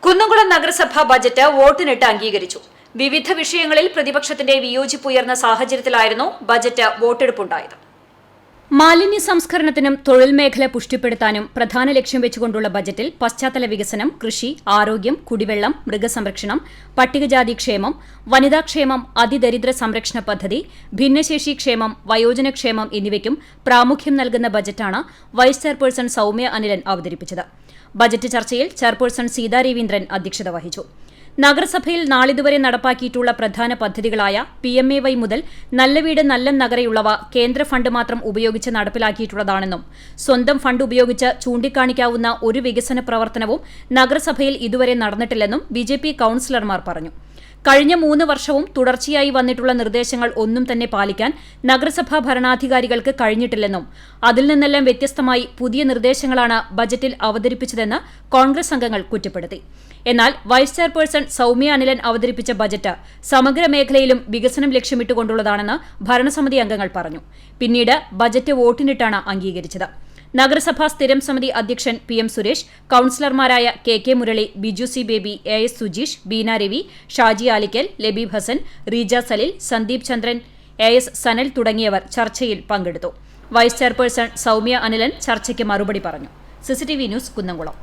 കുന്നംകുളം നഗരസഭാ ബജറ്റ് വോട്ടിനിട്ട് അംഗീകരിച്ചു. വിവിധ വിഷയങ്ങളിൽ പ്രതിപക്ഷത്തിന്റെ വിയോജിപ്പുയർന്ന സാഹചര്യത്തിലായിരുന്നു ബജറ്റ് വോട്ടെടുപ്പുണ്ടായത്. മാലിന്യ സംസ്കരണത്തിനും തൊഴിൽ മേഖല പുഷ്ടിപ്പെടുത്താനും പ്രധാന ലക്ഷ്യം വെച്ചുകൊണ്ടുള്ള ബജറ്റിൽ പശ്ചാത്തല വികസനം, കൃഷി, ആരോഗ്യം, കുടിവെള്ളം, മൃഗസംരക്ഷണം, പട്ടികജാതി ക്ഷേമം, വനിതാക്ഷേമം, അതിദരിദ്ര സംരക്ഷണ പദ്ധതി, ഭിന്നശേഷി ക്ഷേമം, വയോജനക്ഷേമം എന്നിവയ്ക്കും പ്രാമുഖ്യം നൽകുന്ന ബജറ്റാണ് വൈസ് ചെയർപേഴ്സൺ സൌമ്യ അനിലൻ അവതരിപ്പിച്ചത്. ബജറ്റ് ചർച്ചയിൽ ചെയർപേഴ്സൺ സീതാ രവീന്ദ്രൻ അധ്യക്ഷത വഹിച്ചു. നഗരസഭയിൽ നാളിതുവരെ നടപ്പാക്കിയിട്ടുള്ള പ്രധാന പദ്ധതികളായ PMAY മുതൽ നല്ല വീട് നല്ല നഗരയുള്ളവ കേന്ദ്ര ഫണ്ട് മാത്രം ഉപയോഗിച്ച് നടപ്പിലാക്കിയിട്ടുള്ളതാണെന്നും സ്വന്തം ഫണ്ട് ഉപയോഗിച്ച് ചൂണ്ടിക്കാണിക്കാവുന്ന ഒരു വികസന പ്രവർത്തനവും നഗരസഭയിൽ ഇതുവരെ നടന്നിട്ടില്ലെന്നും BJP കൌൺസിലർമാർ പറഞ്ഞു. കഴിഞ്ഞ 3 വർഷവും തുടർച്ചയായി വന്നിട്ടുള്ള നിർദ്ദേശങ്ങൾ ഒന്നും തന്നെ പാലിക്കാൻ നഗരസഭാ ഭരണാധികാരികൾക്ക് കഴിഞ്ഞിട്ടില്ലെന്നും അതിൽ നിന്നെല്ലാം വ്യത്യസ്തമായി പുതിയ നിർദ്ദേശങ്ങളാണ് ബജറ്റിൽ അവതരിപ്പിച്ചതെന്ന് കോൺഗ്രസ് അംഗങ്ങൾ കുറ്റപ്പെടുത്തി. എന്നാൽ വൈസ് ചെയർപേഴ്സൺ സൌമ്യ അനിലൻ അവതരിപ്പിച്ച ബജറ്റ് സമഗ്ര മേഖലയിലും വികസനം ലക്ഷ്യമിട്ടുകൊണ്ടുള്ളതാണെന്ന് ഭരണസമിതി അംഗങ്ങൾ പറഞ്ഞു. പിന്നീട് ബജറ്റ് വോട്ടിനിട്ടാണ് അംഗീകരിച്ചത്. നഗരസഭാ സ്ഥിരം സമിതി അധ്യക്ഷൻ PM സുരേഷ്, കൌൺസിലർമാരായ KK Murali, Biju C Baby, AS Sujeesh, Beena Ravi, Shaji Alikkal, Labeeb Hasan, Reeja Salil, Sandeep Chandran, AS Sanal തുടങ്ങിയവർ ചർച്ചയിൽ പങ്കെടുത്തു. വൈസ് ചെയർപേഴ്സൺ സൌമ്യ അനിലൻ ചർച്ചയ്ക്ക് മറുപടി പറഞ്ഞു. CCTV news, Kunnamkulam.